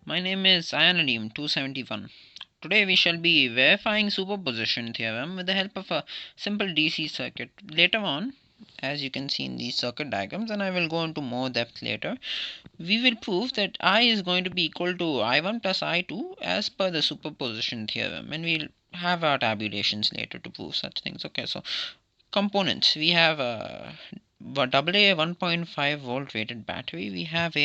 My name is Ionadim271. Today we shall be verifying superposition theorem with the help of a simple DC circuit. Later on, as you can see in these circuit diagrams, and I will go into more depth later, we will prove that I is going to be equal to I1 plus I2 as per the superposition theorem, and we'll have our tabulations later to prove such things. Okay, so components, we have a AA 1.5 volt rated battery. We have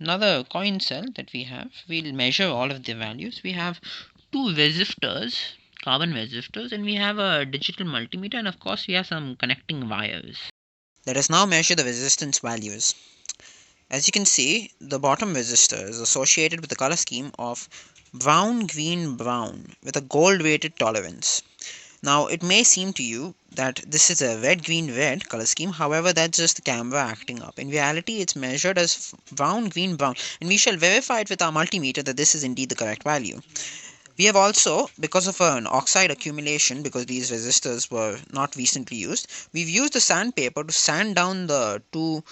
another coin cell that we'll measure all of the values. We have two resistors, carbon resistors, and we have a digital multimeter, and of course we have some connecting wires. Let us now measure the resistance values. As you can see, the bottom resistor is associated with the color scheme of brown, green, brown with a gold weighted tolerance. Now, it may seem to you that this is a red, green, red color scheme. However, that's just the camera acting up. In reality, it's measured as brown, green, brown, and we shall verify it with our multimeter that this is indeed the correct value. We have also, because of an oxide accumulation, because these resistors were not recently used, we've used the sandpaper to sand down the two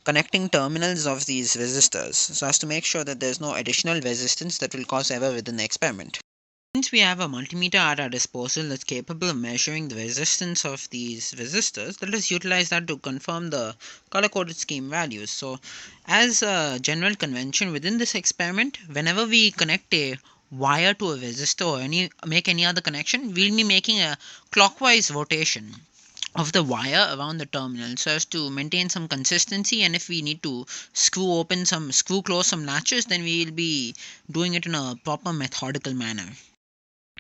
connecting terminals of these resistors so as to make sure that there's no additional resistance that will cause error within the experiment. Since we have a multimeter at our disposal that's capable of measuring the resistance of these resistors, let us utilize that to confirm the color-coded scheme values. So, as a general convention within this experiment, whenever we connect a wire to a resistor or make any other connection, we'll be making a clockwise rotation of the wire around the terminal so as to maintain some consistency, and if we need to screw close some latches, then we will be doing it in a proper methodical manner.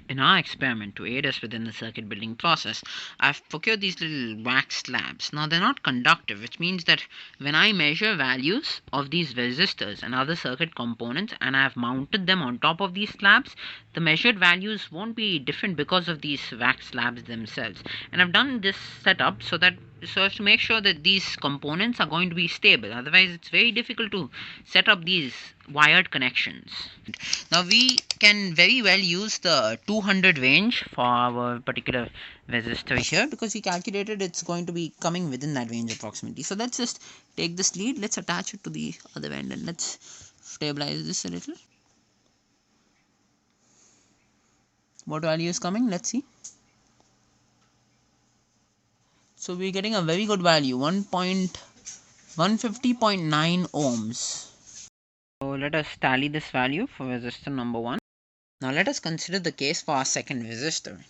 In our experiment, to aid us within the circuit building process, I've procured these little wax slabs. Now, they're not conductive, which means that when I measure values of these resistors and other circuit components and I've mounted them on top of these slabs, the measured values won't be different because of these wax slabs themselves. And I've done this setup so as to make sure that these components are going to be stable. Otherwise, it's very difficult to set up these wired connections. Now we can very well use the 200 range for our particular resistor here because we calculated it's going to be coming within that range approximately. So let's just take this lead, let's attach it to the other end, and let's stabilize this a little. What value is coming? Let's see. So we're getting a very good value, 150.9 ohms. So let us tally this value for resistor number 1. Now let us consider the case for our second resistor.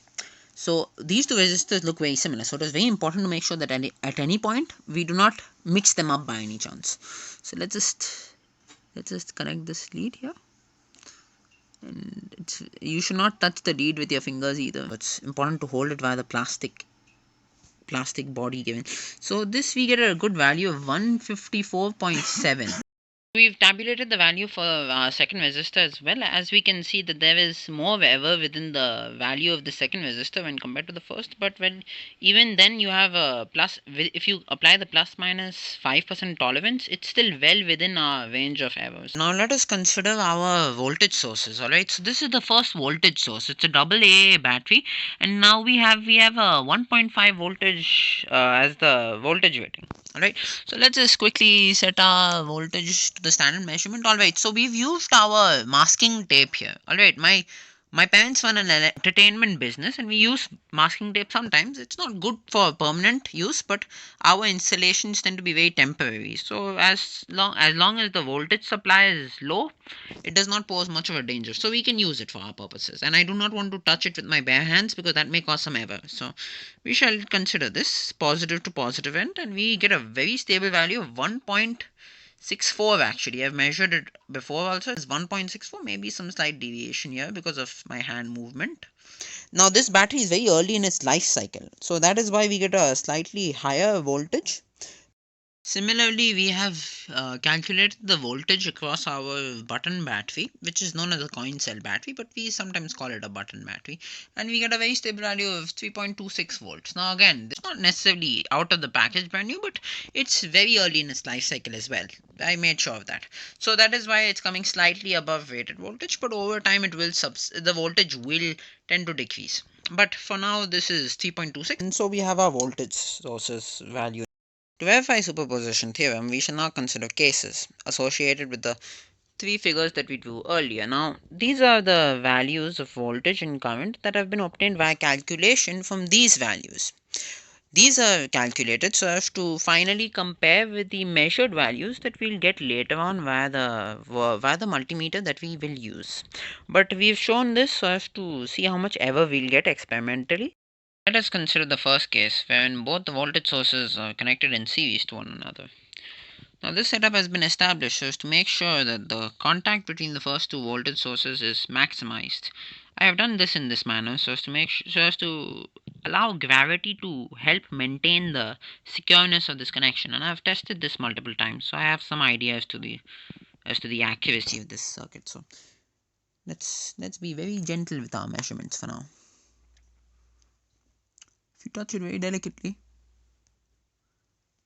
So these two resistors look very similar. So it is very important to make sure that at any point we do not mix them up by any chance. So let's just connect this lead here. And you should not touch the lead with your fingers either. It's important to hold it via the plastic body given. So this we get a good value of 154.7. We've tabulated the value for our second resistor as well. As we can see that there is more error within the value of the second resistor when compared to the first, but when even then you have a plus, if you apply the plus minus 5% tolerance, it's still well within our range of errors. Now let us consider our voltage sources. Alright, so This is the first voltage source. It's a AA battery, and now we have a 1.5 voltage as the voltage rating. Alright, so let's just quickly set our voltage to the standard measurement. Alright, so we've used our masking tape here. Alright, my parents run an entertainment business and we use masking tape sometimes. It's not good for permanent use, but our installations tend to be very temporary. So as long as the voltage supply is low, it does not pose much of a danger. So we can use it for our purposes. And I do not want to touch it with my bare hands because that may cause some error. So we shall consider this positive to positive end, and we get a very stable value of 1.64 actually. I've measured it before also. It's 1.64, maybe some slight deviation here because of my hand movement. Now this battery is very early in its life cycle, so that is why we get a slightly higher voltage. Similarly, we have calculated the voltage across our button battery, which is known as a coin cell battery, but we sometimes call it a button battery, and we get a very stable value of 3.26 volts. Now again, this is not necessarily out of the package brand new, but it's very early in its life cycle as well. I made sure of that. So that is why it's coming slightly above rated voltage, but over time the voltage will tend to decrease. But for now, this is 3.26, and so we have our voltage sources value. To verify superposition theorem, we shall now consider cases associated with the three figures that we drew earlier. Now, these are the values of voltage and current that have been obtained via calculation from these values. These are calculated so as to finally compare with the measured values that we'll get later on via the multimeter that we will use. But we've shown this so as to see how much error we'll get experimentally. Let us consider the first case wherein both the voltage sources are connected in series to one another. Now this setup has been established so as to make sure that the contact between the first two voltage sources is maximized. I have done this in this manner so as to so as to allow gravity to help maintain the secureness of this connection, and I have tested this multiple times, so I have some idea as to the accuracy of this circuit. So let's be very gentle with our measurements for now. If you touch it very delicately,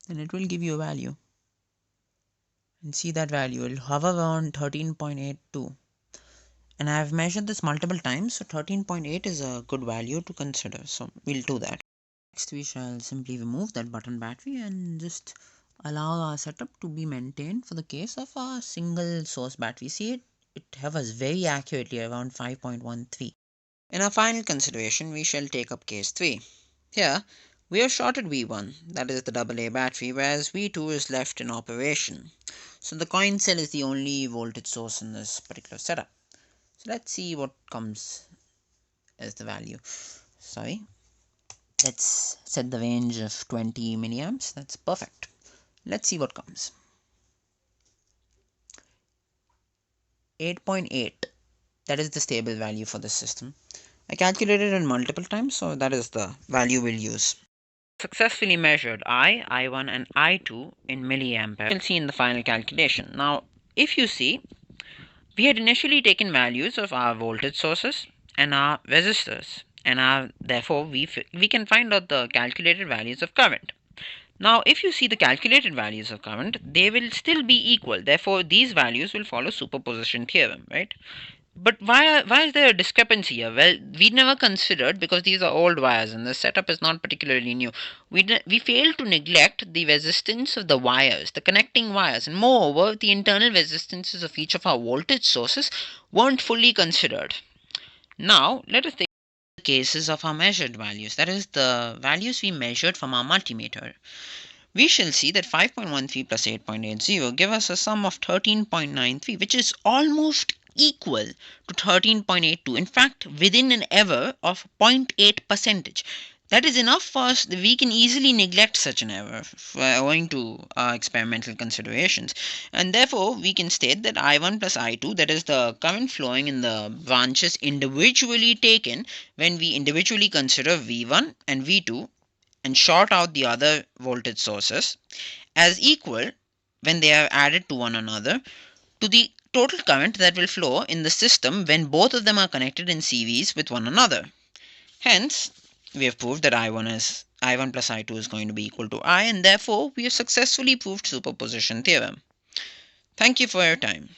then it will give you a value. And see that value will hover around 13.82. And I have measured this multiple times, so 13.8 is a good value to consider. So we'll do that. Next, we shall simply remove that button battery and just allow our setup to be maintained for the case of a single source battery. See, it hovers very accurately around 5.13. In our final consideration, we shall take up case 3. Here, we have shorted V1, that is the AA battery, whereas V2 is left in operation. So the coin cell is the only voltage source in this particular setup. So let's see what comes as the value. Let's set the range of 20 milliamps. That's perfect. Let's see what comes. 8.8. That is the stable value for this system. I calculated it multiple times, so that is the value we'll use. Successfully measured I1 and I2 in milliampere. You'll see in the final calculation. Now, if you see, we had initially taken values of our voltage sources and our resistors, and therefore we can find out the calculated values of current. Now, if you see the calculated values of current, they will still be equal. Therefore, these values will follow superposition theorem, right? But why is there a discrepancy here? Well, we never considered, because these are old wires and the setup is not particularly new. We failed to neglect the resistance of the wires, the connecting wires, and moreover, the internal resistances of each of our voltage sources weren't fully considered. Now, let us take the cases of our measured values, that is, the values we measured from our multimeter. We shall see that 5.13 plus 8.80 give us a sum of 13.93, which is almost equal to 13.82. In fact, within an error of 0.8 percentage. That is enough for us. We can easily neglect such an error owing to our experimental considerations. And therefore, we can state that I1 plus I2, that is the current flowing in the branches individually taken when we individually consider V1 and V2 and short out the other voltage sources, as equal when they are added to one another to the total current that will flow in the system when both of them are connected in series with one another. Hence, we have proved that I1 plus I2 is going to be equal to I, and therefore we have successfully proved superposition theorem. Thank you for your time.